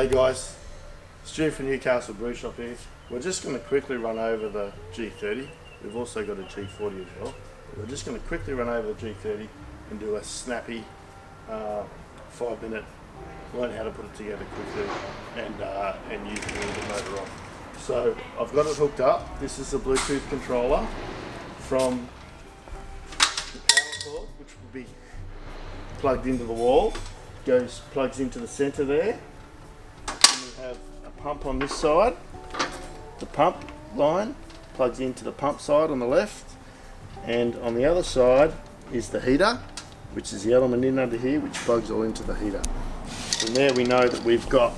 Hey guys, Stu from Newcastle Brew Shop here. We're just going to quickly run over the G30. We've also got a G40 as well. We're just going to quickly run over the G30 and do a snappy 5-minute learn how to put it together quickly and use it a little bit later on. So I've got it hooked up. This is a Bluetooth controller from the power cord, which will be plugged into the wall. Plugs into the center there. And we have a pump on this side. The pump line plugs into the pump side on the left, and on the other side is the heater, which is the element in under here, which plugs all into the heater. From there we know that we've got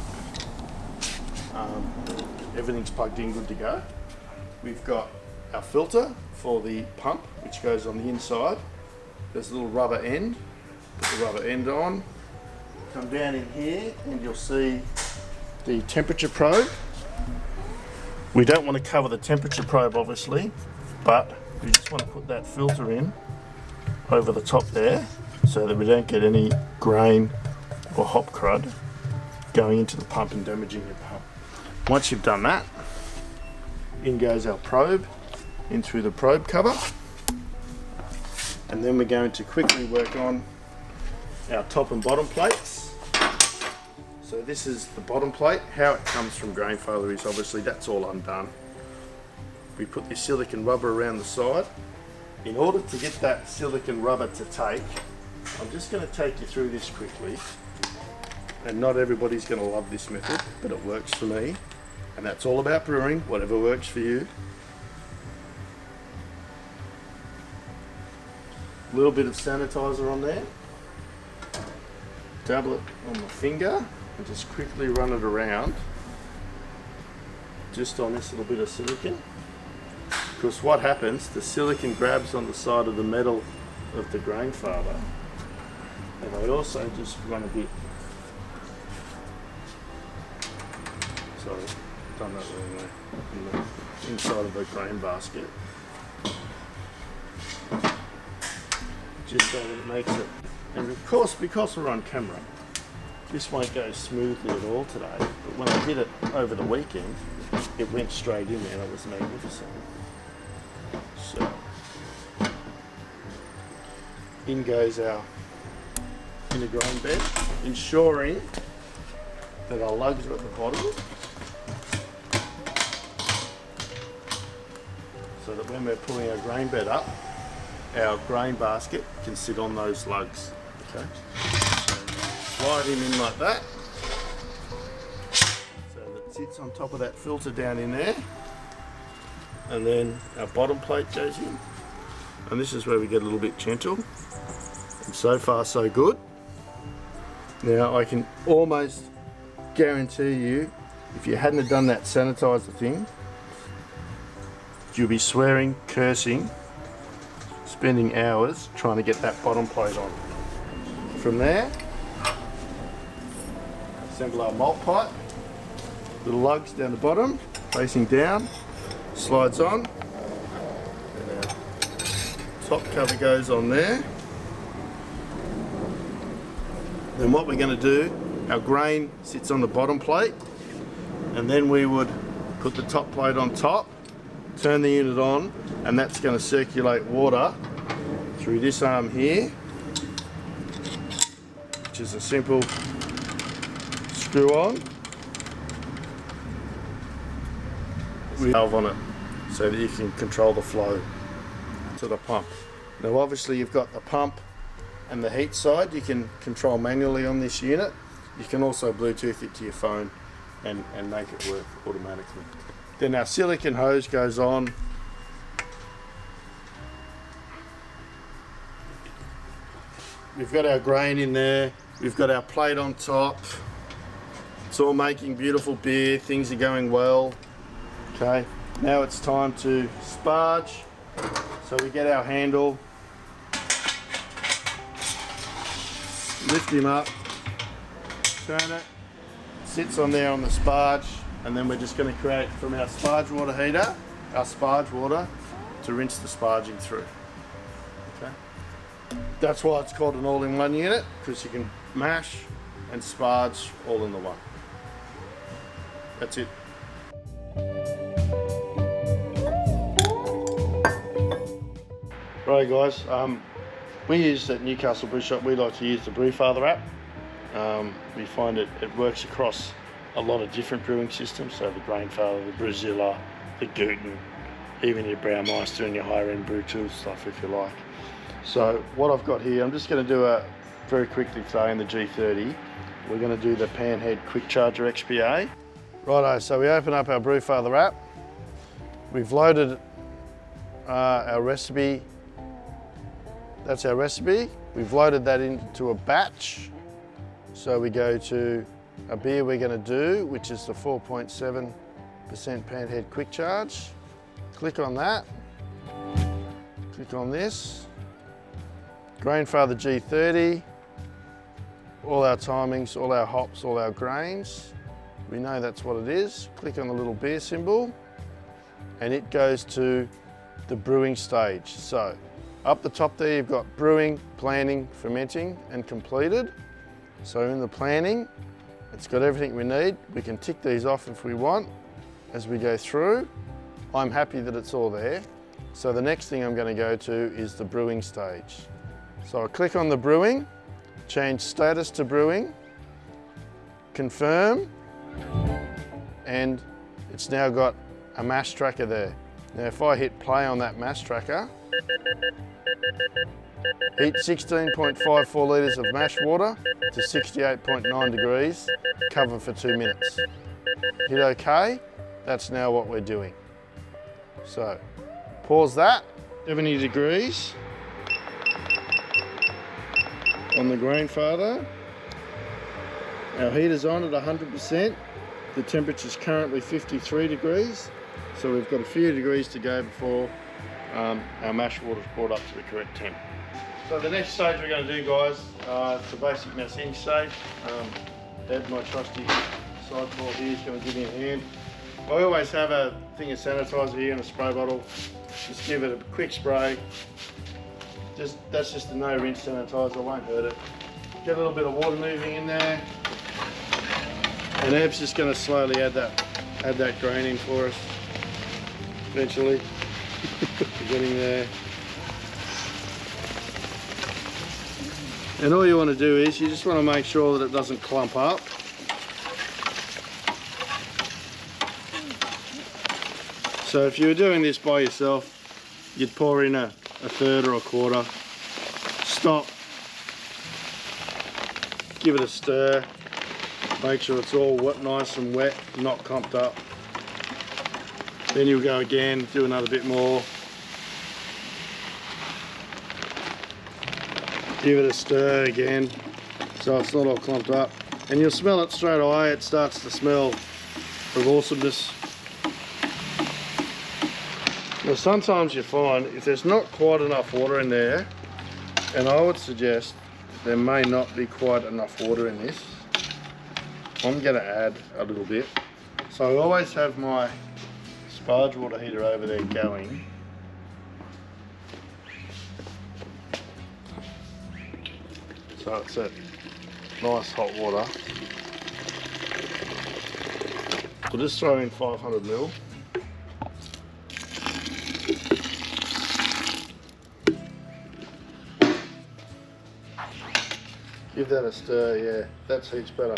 everything's plugged in, good to go. We've got our filter for the pump, which goes on the inside. There's a little rubber end. Put the rubber end on. Come down in here and you'll see the temperature probe. We don't want to cover the temperature probe obviously, but we just want to put that filter in over the top there so that we don't get any grain or hop crud going into the pump and damaging your pump. Once you've done that, in goes our probe, in through the probe cover, and then we're going to quickly work on our top and bottom plates. So this is the bottom plate. How it comes from Grainfather is obviously that's all undone. We put this silicone rubber around the side. In order to get that silicone rubber to take, I'm just going to take you through this quickly. And not everybody's going to love this method, but it works for me. And that's all about brewing, whatever works for you. A little bit of sanitizer on there. Dabble it on my finger and just quickly run it around just on this little bit of silicone, because what happens, the silicone grabs on the side of the metal of the Grainfather, and I also just run a bit, sorry, done that wrong way, in the inside of the grain basket, just so that it makes it. And of course, because we're on camera, this won't go smoothly at all today, but when I did it over the weekend, it went straight in there and it was magnificent. So, in goes our inner grain bed, ensuring that our lugs are at the bottom, so that when we're pulling our grain bed up, our grain basket can sit on those lugs. Okay. Slide him in like that, so that it sits on top of that filter down in there, and then our bottom plate goes in, and this is where we get a little bit gentle, and so far so good. Now I can almost guarantee you, if you hadn't have done that sanitizer thing, you'll be swearing, cursing, spending hours trying to get that bottom plate on. From there, assemble our malt pipe, little lugs down the bottom, facing down, slides on, and our top cover goes on there. Then what we're going to do, our grain sits on the bottom plate, and then we would put the top plate on top, turn the unit on, and that's going to circulate water through this arm here, which is a simple screw on with a valve on it so that you can control the flow to the pump. Now obviously you've got the pump and the heat side you can control manually on this unit. You can also Bluetooth it to your phone and make it work automatically. Then our silicone hose goes on. We've got our grain in there, we've got our plate on top. It's all making beautiful beer, things are going well. Okay, now it's time to sparge. So we get our handle, lift him up, turn it, sits on there on the sparge, and then we're just going to create from our sparge water heater, our sparge water to rinse the sparging through. Okay. That's why it's called an all-in-one unit, because you can mash and sparge all in the one. That's it. Right guys, we use at Newcastle Brew Shop, we like to use the Grainfather app. We find it works across a lot of different brewing systems, so the Grainfather, the Brewzilla, the Guten, even your Braumeister and your higher end brew tool stuff if you like. So what I've got here, I'm just going to do a very quickly today in the G30. We're going to do the Panhead Quick Charger XPA. Righto, so we open up our Grainfather app. We've loaded our recipe. That's our recipe. We've loaded that into a batch. So we go to a beer we're going to do, which is the 4.7% Panhead Quick Charge. Click on that. Click on this. Grainfather G30. All our timings, all our hops, all our grains. We know that's what it is. Click on the little beer symbol and it goes to the brewing stage. So up the top there you've got brewing, planning, fermenting and completed. So in the planning, it's got everything we need. We can tick these off if we want as we go through. I'm happy that it's all there. So the next thing I'm going to go to is the brewing stage. So I click on the brewing, change status to brewing, confirm, and it's now got a mash tracker there. Now if I hit play on that mash tracker, heat 16.54 litres of mash water to 68.9 degrees, cover for 2 minutes. Hit OK, that's now what we're doing. So pause that, 70 degrees on the Grainfather. Our heater's on at 100%. The temperature's currently 53 degrees. So we've got a few degrees to go before our mash water's brought up to the correct temp. So the next stage we're going to do, guys, it's a basic mashing stage. Ed, my trusty sideball here, is going to give me a hand. I always have a thing of sanitizer here in a spray bottle. Just give it a quick spray. That's just a no rinse sanitizer, won't hurt it. Get a little bit of water moving in there. And Eb's just going to slowly add that grain in for us. Eventually, getting there. And all you want to do is you just want to make sure that it doesn't clump up. So if you were doing this by yourself, you'd pour in a third or a quarter, stop, give it a stir, make sure it's all wet, nice and wet, not clumped up. Then you'll go again, do another bit more. Give it a stir again, so it's not all clumped up. And you'll smell it straight away, it starts to smell of awesomeness. Now sometimes you find if there's not quite enough water in there, and I would suggest there may not be quite enough water in this, I'm going to add a little bit. So I always have my Sparge water heater over there going. So it's that nice hot water. We'll just throw in 500 ml. Give that a stir, yeah, that's heaps better.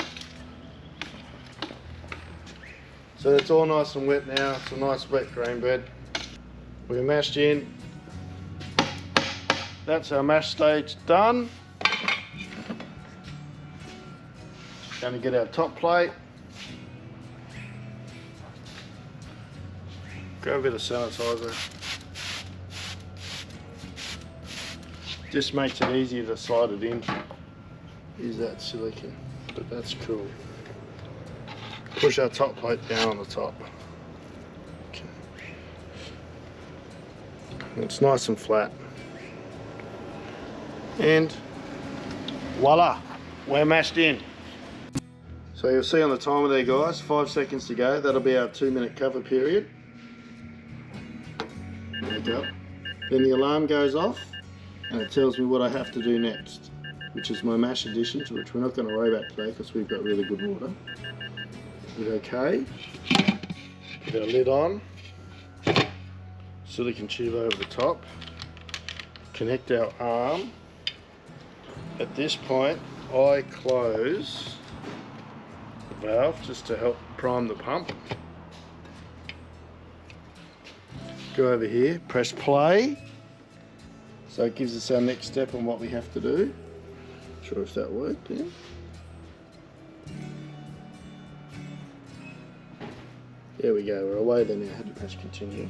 So it's all nice and wet now, it's a nice wet grain bed. We're mashed in. That's our mash stage done. Going to get our top plate. Grab a bit of sanitizer. Just makes it easier to slide it in. Use that silicone, but that's cool. Push our top plate down on the top. Okay. It's nice and flat. And voila, we're mashed in. So you'll see on the timer there, guys, 5 seconds to go. That'll be our 2-minute cover period. There you go. Then the alarm goes off and it tells me what I have to do next, which is my mash addition, to which we're not going to worry about today because we've got really good water. We're okay. Put our lid on. Silicone tube over the top. Connect our arm. At this point, I close the valve just to help prime the pump. Go over here, press play. So it gives us our next step on what we have to do. Not sure if that worked, yeah. There we go, we're away then now. I had to press continue.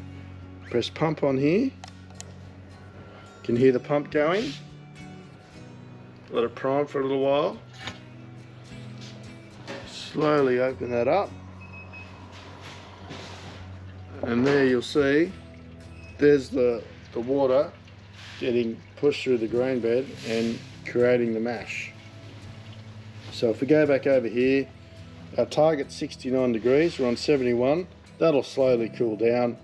Press pump on here. Can hear the pump going. Let it prime for a little while. Slowly open that up. And there you'll see, there's the water getting pushed through the grain bed and creating the mash. So if we go back over here, our target's 69 degrees, we're on 71. That'll slowly cool down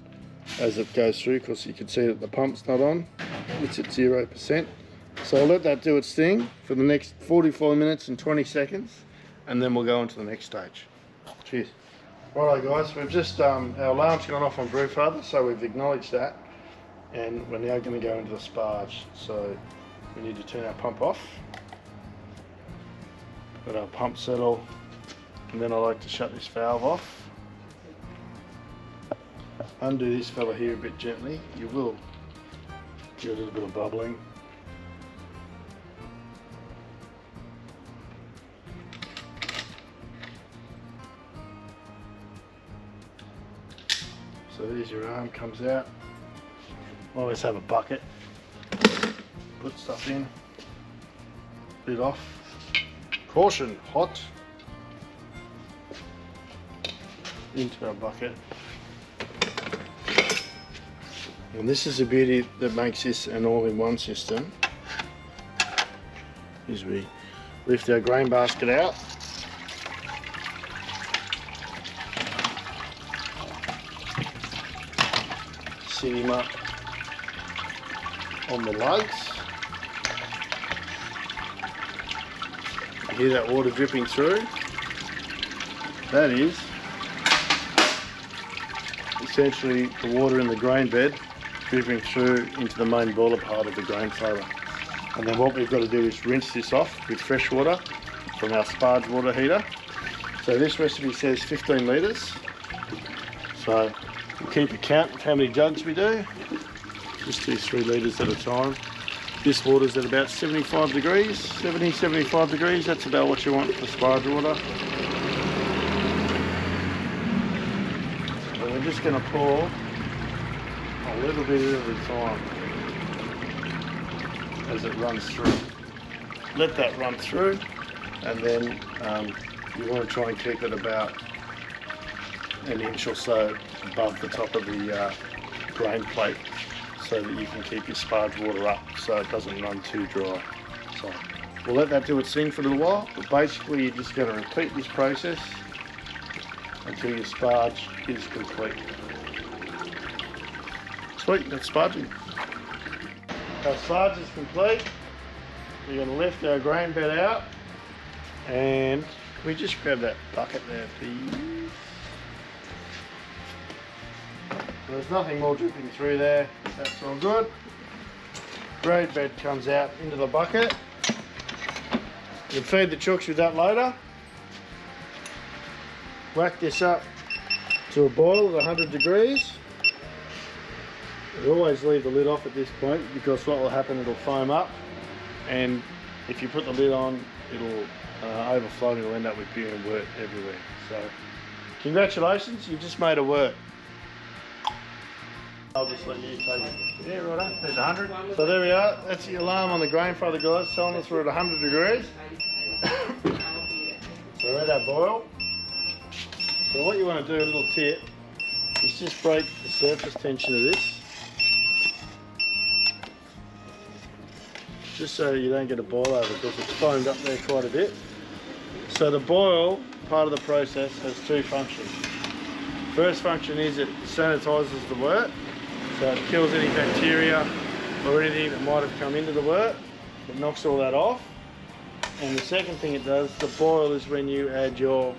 as it goes through, because you can see that the pump's not on, it's at 0%. So I'll let that do its thing for the next 44 minutes and 20 seconds, and then we'll go on to the next stage. Cheers. Righto guys, we've just, our alarm's gone off on Grainfather, so we've acknowledged that, and we're now going to go into the Sparge. So we need to turn our pump off, put our pump settle, and then I like to shut this valve off. Undo this fella here a bit gently. You will get a little bit of bubbling. So there's your arm, comes out. Always have a bucket. Put stuff in. Lid off. Caution, hot. Into our bucket. And this is the beauty that makes this an all-in-one system, is we lift our grain basket out, sit him up on the lugs. You hear that water dripping through? That is essentially the water in the grain bed dripping through into the main boiler part of the Grainfather. And then what we've got to do is rinse this off with fresh water from our Sparge water heater. So this recipe says 15 litres. So we'll keep a count of how many jugs we do. Just do 3 litres at a time. This water's at about 75 degrees, 75 degrees. That's about what you want for Sparge water. So we're just going to pour a little bit at a time as it runs through. Let that run through, and then you want to try and keep it about an inch or so above the top of the grain plate, so that you can keep your Sparge water up so it doesn't run too dry. So we'll let that do its thing for a little while, but basically you're just going to repeat this process until your Sparge is complete. Sweet, that's Sparging. Our Sparge is complete. We're going to lift our grain bed out, and can we just grab that bucket there, please? There's nothing more dripping through there, that's all good. Grain bed comes out into the bucket. You can feed the chooks with that later. Whack this up to a boil at 100 degrees. We always leave the lid off at this point, because what will happen, it'll foam up, and if you put the lid on, it'll overflow and it'll end up with beer and wort everywhere. So congratulations, you've just made it work. I'll just let you take it. Yeah, right on. There's 100. So there we are. That's the alarm on the Grainfather, guys, telling us we're at 100 degrees. So we're at our boil. So what you want to do, a little tip, is just break the surface tension of this, just so you don't get a boil over, because it's foamed up there quite a bit. So the boil part of the process has 2 functions. First function is it sanitises the wort, so it kills any bacteria or anything that might have come into the wort. It knocks all that off. And the second thing it does, the boil, is when you add your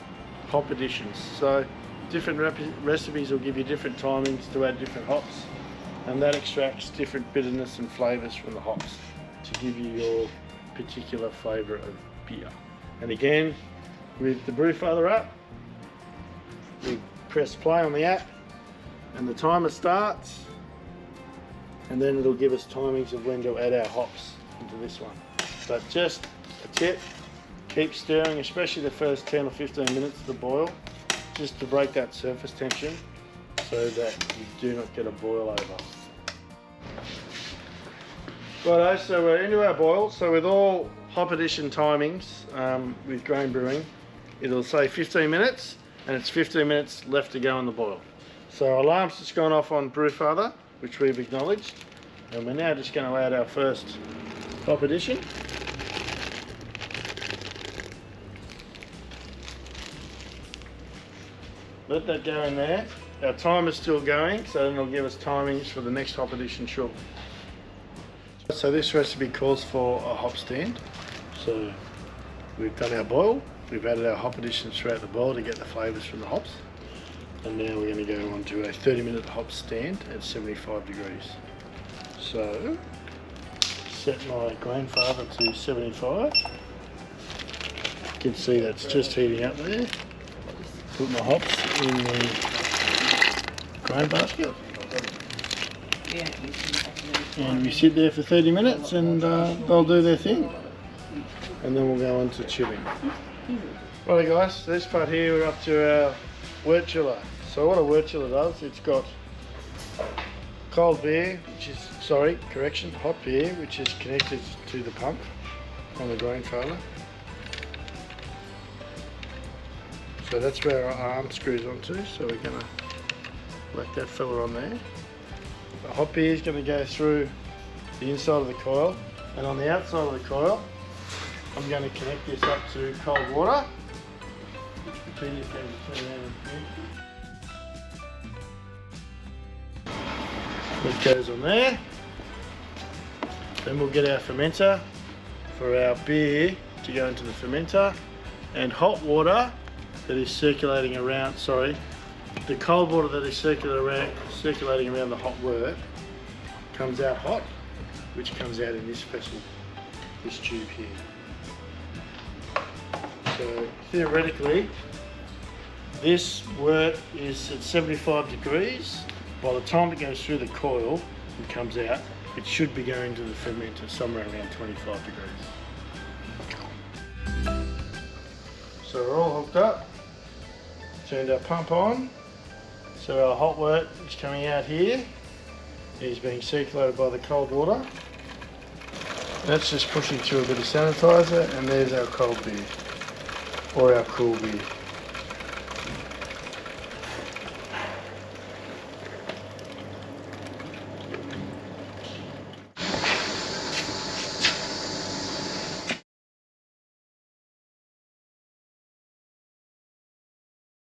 hop additions. So different recipes will give you different timings to add different hops, and that extracts different bitterness and flavours from the hops to give you your particular flavour of beer. And again, with the Brewfather app, we press play on the app and the timer starts, and then it'll give us timings of when to add our hops into this one. But just a tip, keep stirring, especially the first 10 or 15 minutes of the boil, just to break that surface tension so that you do not get a boil over. Righto, so we're into our boil. So with all hop addition timings with Grain Brewing, it'll say 15 minutes and it's 15 minutes left to go in the boil. So our alarm's just gone off on Brewfather, which we've acknowledged, and we're now just going to add our first hop addition. Let that go in there. Our timer's still going, so then it'll give us timings for the next hop addition shortly. So this recipe calls for a hop stand. So we've done our boil, we've added our hop additions throughout the boil to get the flavours from the hops. And now we're going to go on to a 30-minute hop stand at 75 degrees. So set my Grainfather to 75. You can see that's just heating up there. Put my hops in the grain basket. And we sit there for 30 minutes and they'll do their thing. And then we'll go on to chilling. Right guys, this part here we're up to our wort chiller. So what a wort chiller does, it's got cold beer, hot beer, which is connected to the pump on the Grainfather. So that's where our arm screws onto, so we're going to whack that fella on there. The hot beer is going to go through the inside of the coil, and on the outside of the coil I'm going to connect this up to cold water, which Peter's going to turn around and it goes on there. Then we'll get our fermenter for our beer to go into the fermenter, and hot water that is circulating around, the cold water that is circulating around the hot wort comes out hot, which comes out in this vessel, this tube here. So theoretically, this wort is at 75 degrees. By the time it goes through the coil and comes out, it should be going to the fermenter somewhere around 25 degrees. So we're all hooked up, turned our pump on, so our hot wort is coming out here, is being circulated by the cold water. That's just pushing through a bit of sanitizer, and there's our cold beer, or our cool beer.